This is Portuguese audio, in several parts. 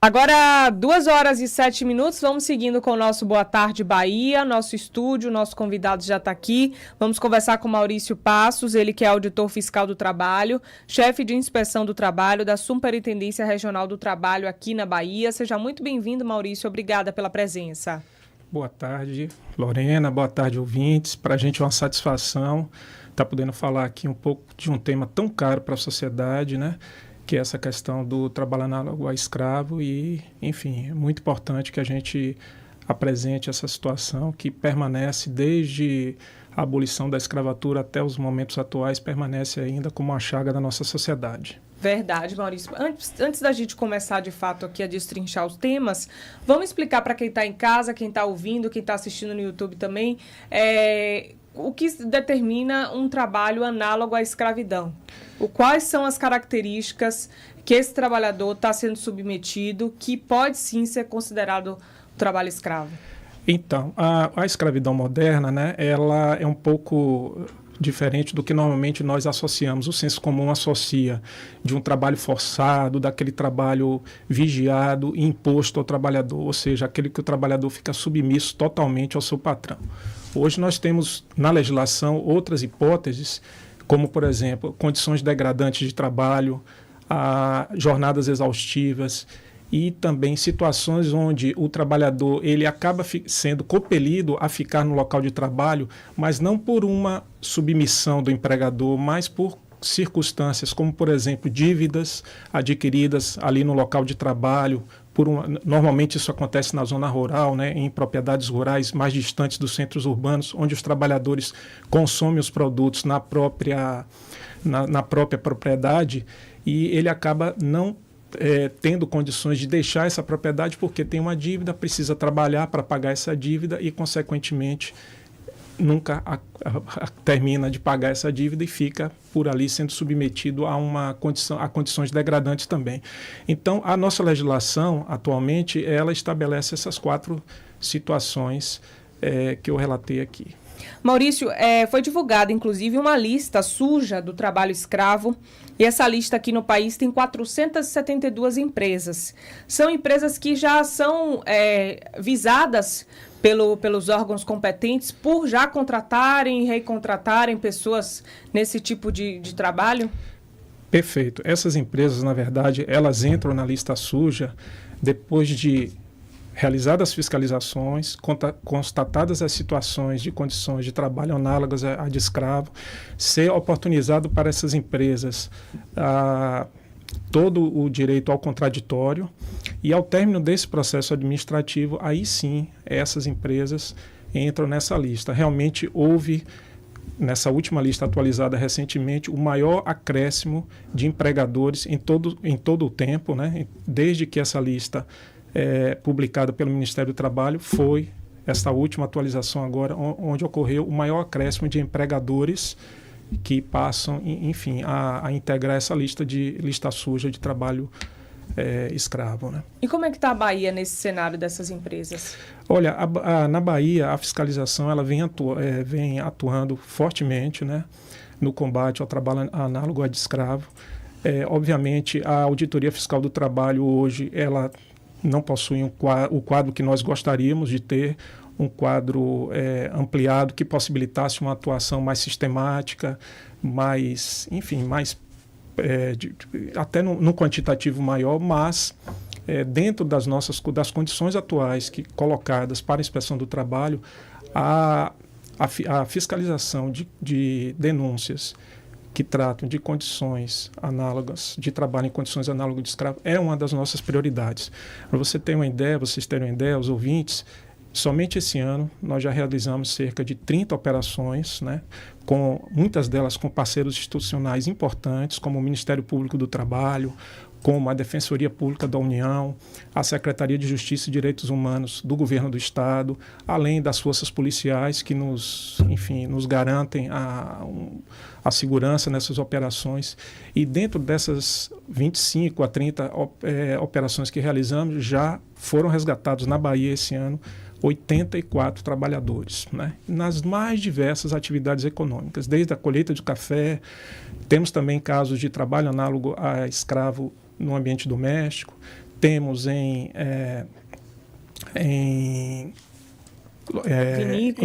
Agora, 2h07, vamos seguindo com o nosso Boa Tarde Bahia, nosso estúdio, nosso convidado já está aqui. Vamos conversar com Maurício Passos, ele que é auditor fiscal do trabalho, chefe de inspeção do trabalho da Superintendência Regional do Trabalho aqui na Bahia. Seja muito bem-vindo, Maurício, obrigada pela presença. Boa tarde, Lorena, boa tarde, ouvintes. Para a gente é uma satisfação estar podendo falar aqui um pouco de um tema tão caro para a sociedade, né? Que é essa questão do trabalho análogo a escravo e, enfim, é muito importante que a gente apresente essa situação que permanece desde a abolição da escravatura até os momentos atuais, permanece ainda como uma chaga da nossa sociedade. Verdade, Maurício. Antes da gente começar, de fato, aqui a destrinchar os temas, vamos explicar para quem está em casa, quem está ouvindo, quem está assistindo no YouTube também, o que determina um trabalho análogo à escravidão. Quais são as características que esse trabalhador está sendo submetido, que pode sim ser considerado trabalho escravo? Então, a escravidão moderna, né, ela é um pouco diferente do que normalmente nós associamos. O senso comum associa de um trabalho forçado, daquele trabalho vigiado e imposto ao trabalhador, ou seja, aquele que o trabalhador fica submisso totalmente ao seu patrão. Hoje nós temos na legislação outras hipóteses, como, por exemplo, condições degradantes de trabalho, jornadas exaustivas e também situações onde o trabalhador ele acaba sendo compelido a ficar no local de trabalho, mas não por uma submissão do empregador, mas por circunstâncias como, por exemplo, dívidas adquiridas ali no local de trabalho. Normalmente isso acontece na zona rural, né, em propriedades rurais mais distantes dos centros urbanos, onde os trabalhadores consomem os produtos na própria propriedade e ele acaba não tendo condições de deixar essa propriedade porque tem uma dívida, precisa trabalhar para pagar essa dívida e, consequentemente, nunca termina de pagar essa dívida e fica por ali sendo submetido a condições degradantes também. Então, a nossa legislação, atualmente, ela estabelece essas 4 situações que eu relatei aqui. Maurício, foi divulgada, inclusive, uma lista suja do trabalho escravo, e essa lista aqui no país tem 472 empresas. São empresas que já são visadas pelos órgãos competentes por já contratarem e recontratarem pessoas nesse tipo de trabalho? Perfeito. Essas empresas, na verdade, elas entram na lista suja depois de realizadas fiscalizações, constatadas as situações de condições de trabalho análogas a de escravo, ser oportunizado para essas empresas todo o direito ao contraditório e, ao término desse processo administrativo, aí sim essas empresas entram nessa lista. Realmente houve, nessa última lista atualizada recentemente, o maior acréscimo de empregadores em todo o tempo, né? Desde que essa lista publicada pelo Ministério do Trabalho, foi esta última atualização agora, onde ocorreu o maior acréscimo de empregadores que passam, enfim, a integrar essa lista suja de trabalho escravo, né? E como é que está a Bahia nesse cenário dessas empresas? Olha, na Bahia, a fiscalização ela vem atuando fortemente, né, no combate ao trabalho análogo a de escravo. Obviamente, a Auditoria Fiscal do Trabalho hoje, ela não possui o quadro que nós gostaríamos de ter, um quadro ampliado que possibilitasse uma atuação mais sistemática, mais, enfim, até num quantitativo maior, mas dentro das condições atuais colocadas para a inspeção do trabalho, a fiscalização de denúncias que tratam de condições análogas, de trabalho em condições análogas de escravo, é uma das nossas prioridades. Para vocês terem uma ideia, os ouvintes, somente esse ano nós já realizamos cerca de 30 operações, né, muitas delas com parceiros institucionais importantes, como o Ministério Público do Trabalho, como a Defensoria Pública da União, a Secretaria de Justiça e Direitos Humanos do Governo do Estado, além das forças policiais que nos garantem a segurança nessas operações. E dentro dessas 25 a 30 operações que realizamos, já foram resgatados na Bahia esse ano 84 trabalhadores, né, nas mais diversas atividades econômicas, desde a colheita de café. Temos também casos de trabalho análogo a escravo no ambiente doméstico, temos em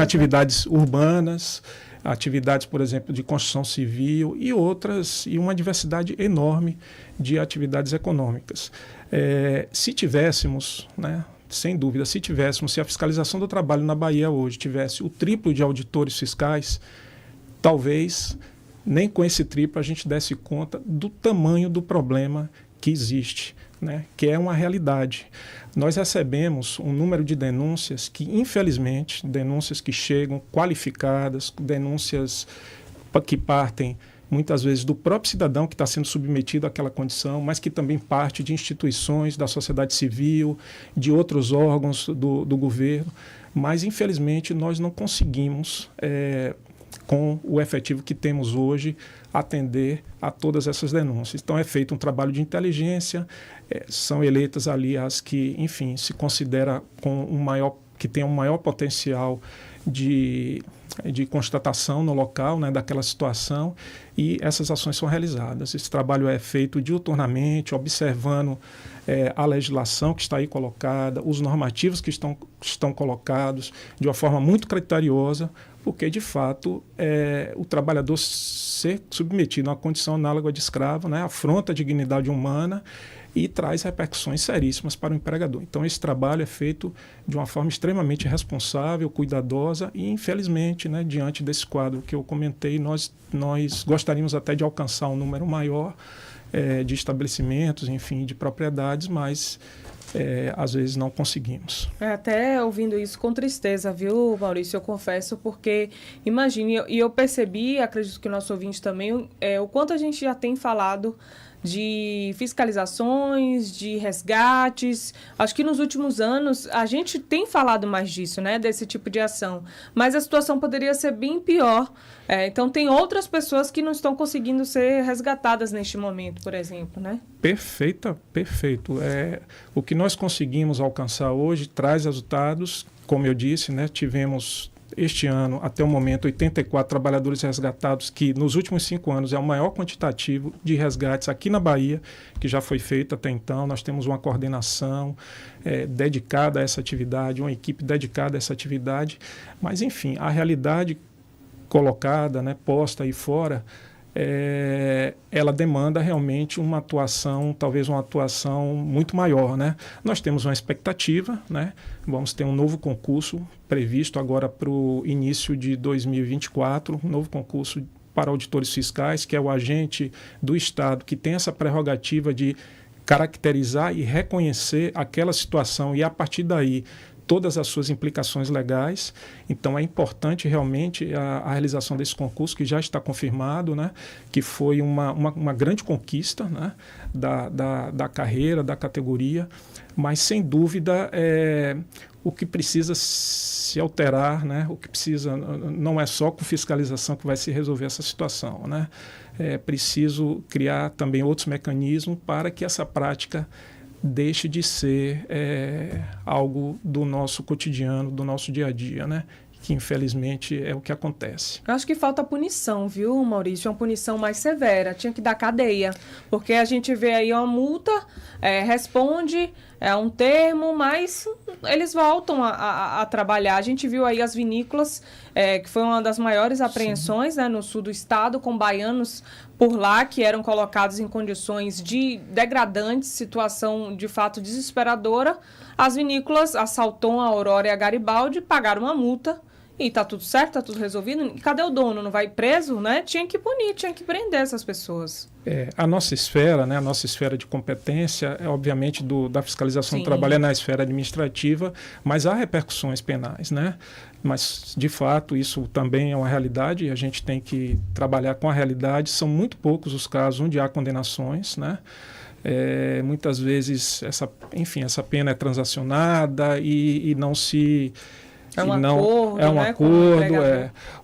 atividades urbanas, atividades, por exemplo, de construção civil e uma diversidade enorme de atividades econômicas. Se tivéssemos, né, sem dúvida, se a fiscalização do trabalho na Bahia hoje tivesse o triplo de auditores fiscais, talvez nem com esse triplo a gente desse conta do tamanho do problema que existe, né, que é uma realidade. Nós recebemos um número de denúncias que, infelizmente, denúncias que chegam qualificadas, denúncias que partem muitas vezes do próprio cidadão que está sendo submetido àquela condição, mas que também parte de instituições da sociedade civil, de outros órgãos do governo. Mas, infelizmente, nós não conseguimos, com o efetivo que temos hoje, atender a todas essas denúncias. Então, é feito um trabalho de inteligência, são eleitas ali as que, enfim, se considera que tem um maior potencial de constatação no local, né, daquela situação, e essas ações são realizadas. Esse trabalho é feito diuturnamente, observando a legislação que está aí colocada, os normativos que estão colocados de uma forma muito criteriosa, porque, de fato, o trabalhador ser submetido a uma condição análoga de escravo, né, afronta a dignidade humana e traz repercussões seríssimas para o empregador. Então, esse trabalho é feito de uma forma extremamente responsável, cuidadosa e, infelizmente, né, diante desse quadro que eu comentei, nós gostaríamos até de alcançar um número maior de estabelecimentos, enfim, de propriedades, mas às vezes não conseguimos. Até ouvindo isso com tristeza, viu, Maurício? Eu confesso, porque imagine, e eu percebi, acredito que o nosso ouvinte também, o quanto a gente já tem falado de fiscalizações, de resgates. Acho que nos últimos anos a gente tem falado mais disso, né, desse tipo de ação, mas a situação poderia ser bem pior. Então tem outras pessoas que não estão conseguindo ser resgatadas neste momento, por exemplo, né? Perfeito. O que nós conseguimos alcançar hoje traz resultados, como eu disse, né, tivemos este ano, até o momento, 84 trabalhadores resgatados, que nos últimos 5 anos é o maior quantitativo de resgates aqui na Bahia, que já foi feito até então. Nós temos uma coordenação dedicada a essa atividade, uma equipe dedicada a essa atividade, mas, enfim, a realidade colocada, né, posta aí fora, ela demanda realmente uma atuação, talvez uma atuação muito maior, né? Nós temos uma expectativa, né? Vamos ter um novo concurso previsto agora para o início de 2024, um novo concurso para auditores fiscais, que é o agente do Estado que tem essa prerrogativa de caracterizar e reconhecer aquela situação e, a partir daí, todas as suas implicações legais. Então, é importante realmente a realização desse concurso, que já está confirmado, né, que foi uma grande conquista, né, da carreira, da categoria, mas, sem dúvida, o que precisa se alterar, né, o que precisa, não é só com fiscalização que vai se resolver essa situação, né? É preciso criar também outros mecanismos para que essa prática deixe de ser algo do nosso cotidiano, do nosso dia a dia, né? Que infelizmente é o que acontece. Eu acho que falta punição, viu, Maurício? Uma punição mais severa, tinha que dar cadeia, porque a gente vê aí uma multa, responde um termo, mas eles voltam a trabalhar. A gente viu aí as vinícolas, que foi uma das maiores apreensões, né, no sul do estado, com baianos por lá, que eram colocados em condições de degradantes, situação de fato desesperadora. As vinícolas, a Salton, a Aurora e a Garibaldi, pagaram uma multa e tá tudo certo, tá tudo resolvido. E cadê o dono? Não vai preso, né? Tinha que punir, tinha que prender essas pessoas. A nossa esfera, né, a nossa esfera de competência, obviamente, da fiscalização do trabalho é na esfera administrativa, mas há repercussões penais, né? Mas, de fato, isso também é uma realidade e a gente tem que trabalhar com a realidade. São muito poucos os casos onde há condenações, né? Muitas vezes essa pena é transacionada e não se... acordo.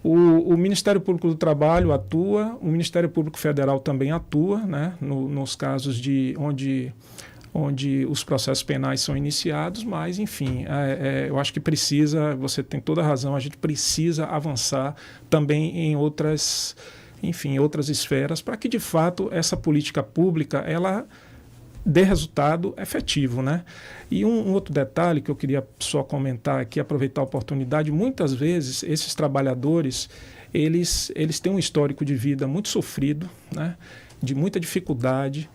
O Ministério Público do Trabalho atua, o Ministério Público Federal também atua, né, nos casos onde os processos penais são iniciados, mas, enfim, eu acho que você tem toda a razão, a gente precisa avançar também em outras esferas para que, de fato, essa política pública, ela dê resultado efetivo, né? E um outro detalhe que eu queria só comentar aqui, aproveitar a oportunidade, muitas vezes esses trabalhadores, eles têm um histórico de vida muito sofrido, né? De muita dificuldade,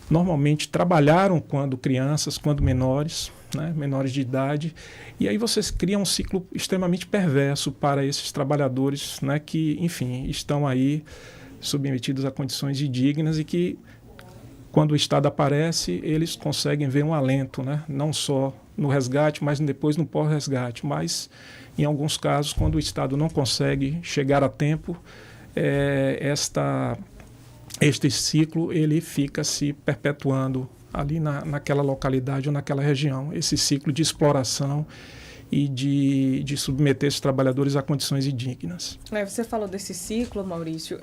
normalmente trabalharam quando crianças, quando menores, né? Menores de idade, e aí vocês criam um ciclo extremamente perverso para esses trabalhadores, né? Que, enfim, estão aí submetidos a condições indignas e que, quando o Estado aparece, eles conseguem ver um alento, né? Não só no resgate, mas depois no pós-resgate. Mas, em alguns casos, quando o Estado não consegue chegar a tempo, este ciclo ele fica se perpetuando ali naquela localidade ou naquela região. Esse ciclo de exploração e de submeter esses trabalhadores a condições indignas. Você falou desse ciclo, Maurício,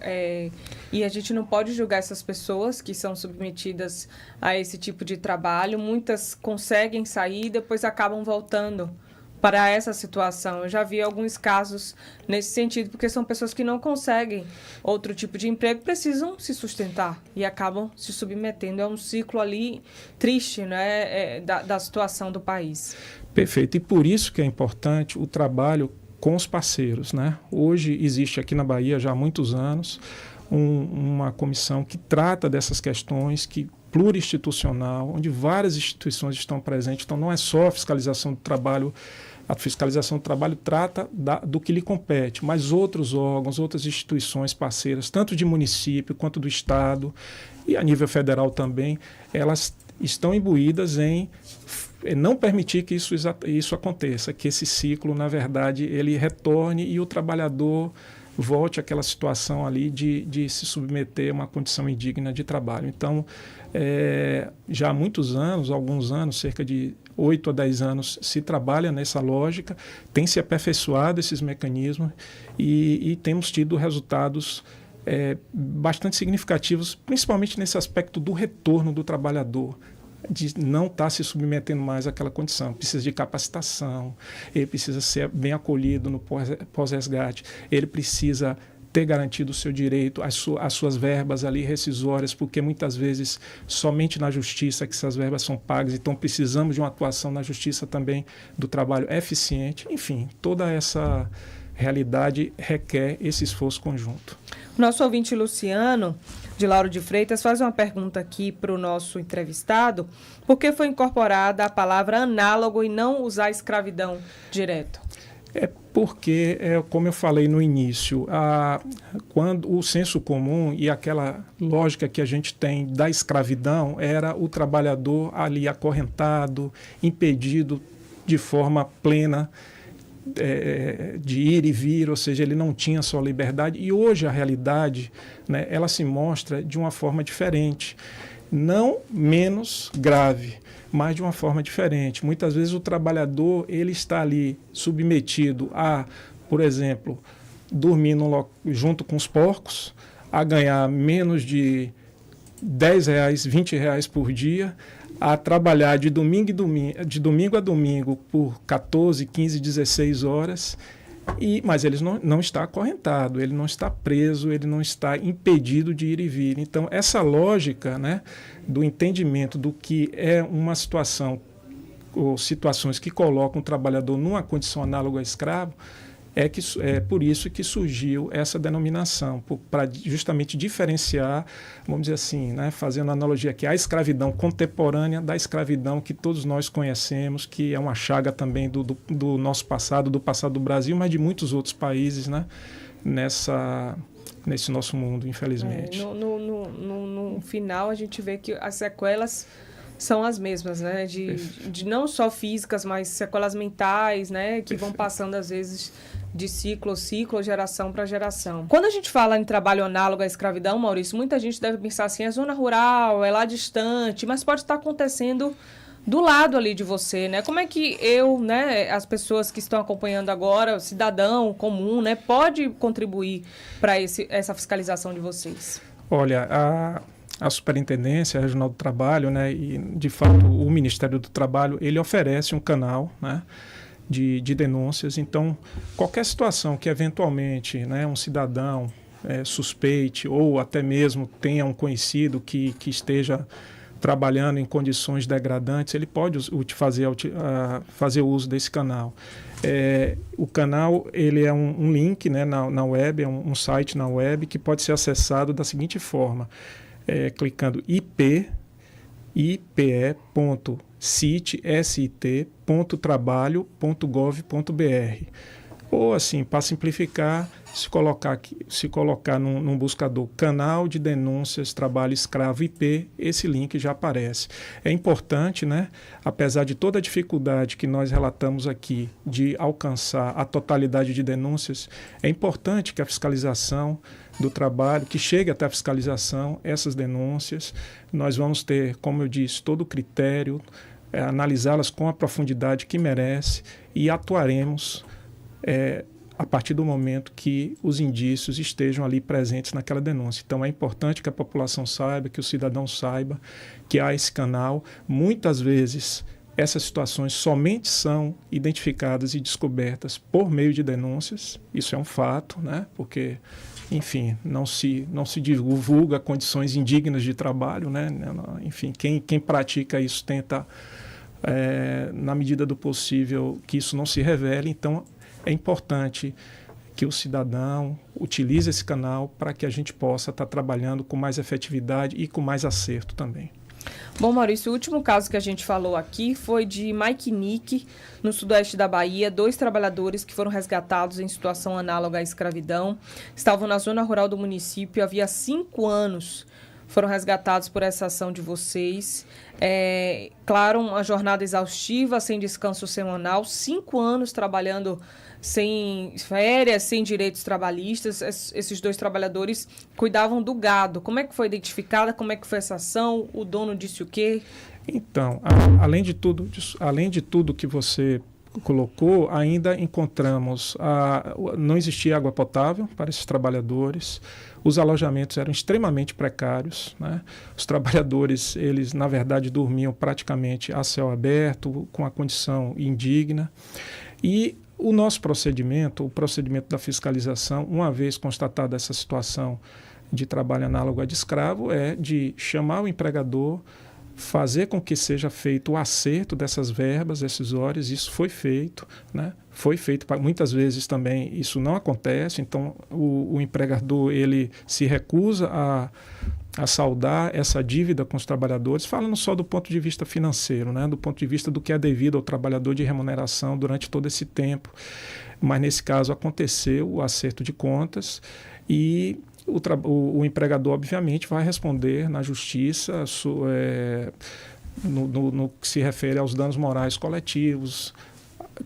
e a gente não pode julgar essas pessoas que são submetidas a esse tipo de trabalho. Muitas conseguem sair e depois acabam voltando para essa situação. Eu já vi alguns casos nesse sentido, porque são pessoas que não conseguem outro tipo de emprego, precisam se sustentar e acabam se submetendo a um ciclo ali triste, né, da situação do país. Perfeito. E por isso que é importante o trabalho com os parceiros, né? Hoje existe aqui na Bahia já há muitos anos uma comissão que trata dessas questões, plurinstitucional, onde várias instituições estão presentes. Então não é só a fiscalização do trabalho. A fiscalização do trabalho trata do que lhe compete, mas outros órgãos, outras instituições parceiras, tanto de município quanto do Estado e a nível federal também, elas estão imbuídas em não permitir que isso aconteça, que esse ciclo, na verdade, ele retorne e o trabalhador volte àquela situação ali de se submeter a uma condição indigna de trabalho. Então, já há muitos anos, alguns anos, cerca de 8 a 10 anos, se trabalha nessa lógica, tem se aperfeiçoado esses mecanismos e temos tido resultados bastante significativos, principalmente nesse aspecto do retorno do trabalhador, de não estar se submetendo mais àquela condição. Precisa de capacitação, ele precisa ser bem acolhido no pós-resgate, ele precisa ter garantido o seu direito, as suas verbas ali rescisórias, porque muitas vezes somente na justiça que essas verbas são pagas, então precisamos de uma atuação na justiça também do trabalho eficiente. Enfim, toda essa realidade requer esse esforço conjunto. Nosso ouvinte Luciano, de Lauro de Freitas, faz uma pergunta aqui para o nosso entrevistado. Por que foi incorporada a palavra análogo e não usar escravidão direto? É porque, como eu falei no início, quando o senso comum e aquela lógica que a gente tem da escravidão era o trabalhador ali acorrentado, impedido de forma plena de ir e vir, ou seja, ele não tinha sua liberdade. E hoje a realidade, né, ela se mostra de uma forma diferente, não menos grave, mas de uma forma diferente. Muitas vezes o trabalhador ele está ali submetido a, por exemplo, dormir junto com os porcos, a ganhar menos de R$10, R$20 por dia, a trabalhar de domingo a domingo por 14, 15, 16 horas, mas ele não está acorrentado, ele não está preso, ele não está impedido de ir e vir. Então, essa lógica, né, do entendimento do que é uma situação ou situações que colocam o trabalhador numa condição análoga a escravo, é por isso que surgiu essa denominação, para justamente diferenciar, vamos dizer assim, né, fazendo analogia aqui, a escravidão contemporânea da escravidão que todos nós conhecemos, que é uma chaga também do nosso passado, do passado do Brasil, mas de muitos outros países, né, nesse nosso mundo, infelizmente. No final, a gente vê que as sequelas são as mesmas, né? De não só físicas, mas sequelas mentais, né? Que vão passando, às vezes, de ciclo a ciclo, geração para geração. Quando a gente fala em trabalho análogo à escravidão, Maurício, muita gente deve pensar assim, é zona rural, é lá distante, mas pode estar acontecendo do lado ali de você, né? Como é que né, as pessoas que estão acompanhando agora, o cidadão comum, né, pode contribuir para essa fiscalização de vocês? Olha, a Superintendência Regional do Trabalho, né, e de fato o Ministério do Trabalho, ele oferece um canal, né, de denúncias. Então, qualquer situação que eventualmente, né, um cidadão suspeite ou até mesmo tenha um conhecido que esteja trabalhando em condições degradantes, ele pode fazer uso desse canal. O canal ele é um link, né, na web, é um site na web que pode ser acessado da seguinte forma, clicando ipe.sit.trabalho.gov.br. Ou assim, para simplificar, se colocar num buscador canal de denúncias trabalho escravo IP, esse link já aparece. É importante, né, apesar de toda a dificuldade que nós relatamos aqui de alcançar a totalidade de denúncias, é importante que a fiscalização do trabalho, que chegue até a fiscalização, essas denúncias, nós vamos ter, como eu disse, todo o critério, analisá-las com a profundidade que merece e atuaremos a partir do momento que os indícios estejam ali presentes naquela denúncia. Então, é importante que a população saiba, que o cidadão saiba que há esse canal. Muitas vezes, essas situações somente são identificadas e descobertas por meio de denúncias. Isso é um fato, né? Porque, enfim, não se divulga condições indignas de trabalho, né? Enfim, quem pratica isso tenta, na medida do possível, que isso não se revele. Então, é importante que o cidadão utilize esse canal para que a gente possa estar trabalhando com mais efetividade e com mais acerto também. Bom, Maurício, o último caso que a gente falou aqui foi de Maikinique, no sudoeste da Bahia. 2 trabalhadores que foram resgatados em situação análoga à escravidão estavam na zona rural do município havia 5 anos. Foram resgatados por essa ação de vocês. Claro, uma jornada exaustiva, sem descanso semanal, 5 anos trabalhando sem férias, sem direitos trabalhistas. Esses 2 trabalhadores cuidavam do gado. Como é que foi identificada? Como é que foi essa ação? O dono disse o quê? Então, além de tudo que você colocou, ainda encontramos não existia água potável para esses trabalhadores, os alojamentos eram extremamente precários, né? Os trabalhadores, eles na verdade dormiam praticamente a céu aberto, com a condição indigna, e o nosso procedimento, o procedimento da fiscalização, uma vez constatada essa situação de trabalho análogo a de escravo, é de chamar o empregador, fazer com que seja feito o acerto dessas verbas rescisórias. Isso foi feito, né? Foi feito, muitas vezes também isso não acontece, então o empregador ele se recusa a saldar essa dívida com os trabalhadores, falando só do ponto de vista financeiro, né? Do ponto de vista do que é devido ao trabalhador de remuneração durante todo esse tempo. Mas nesse caso aconteceu o acerto de contas e o empregador, obviamente, vai responder na justiça no que se refere aos danos morais coletivos,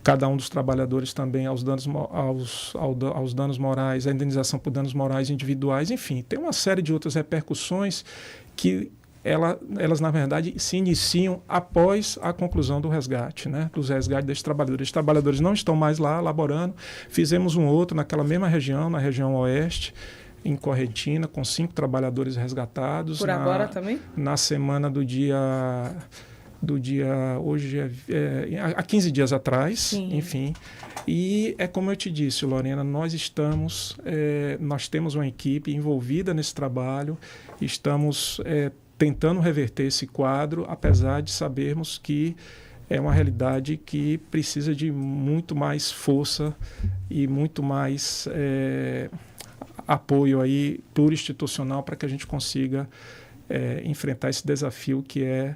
cada um dos trabalhadores também aos danos morais, a indenização por danos morais individuais, enfim, tem uma série de outras repercussões que elas, na verdade, se iniciam após a conclusão do resgate, né? Dos resgates desses trabalhadores. Os trabalhadores não estão mais lá laborando, fizemos um outro naquela mesma região, na região oeste, em Correntina, com 5 trabalhadores resgatados. Por agora também? Na semana do dia hoje há 15 dias atrás. Sim. Enfim. E é como eu te disse, Lorena, nós temos uma equipe envolvida nesse trabalho, estamos tentando reverter esse quadro, apesar de sabermos que é uma realidade que precisa de muito mais força e muito mais apoio aí plurinstitucional para que a gente consiga enfrentar esse desafio que é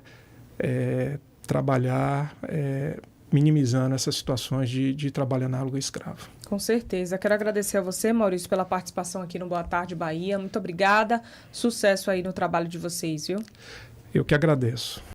trabalhar minimizando essas situações de trabalho análogo a escravo. Com certeza. Quero agradecer a você, Maurício, pela participação aqui no Boa Tarde Bahia. Muito obrigada. Sucesso aí no trabalho de vocês, viu? Eu que agradeço.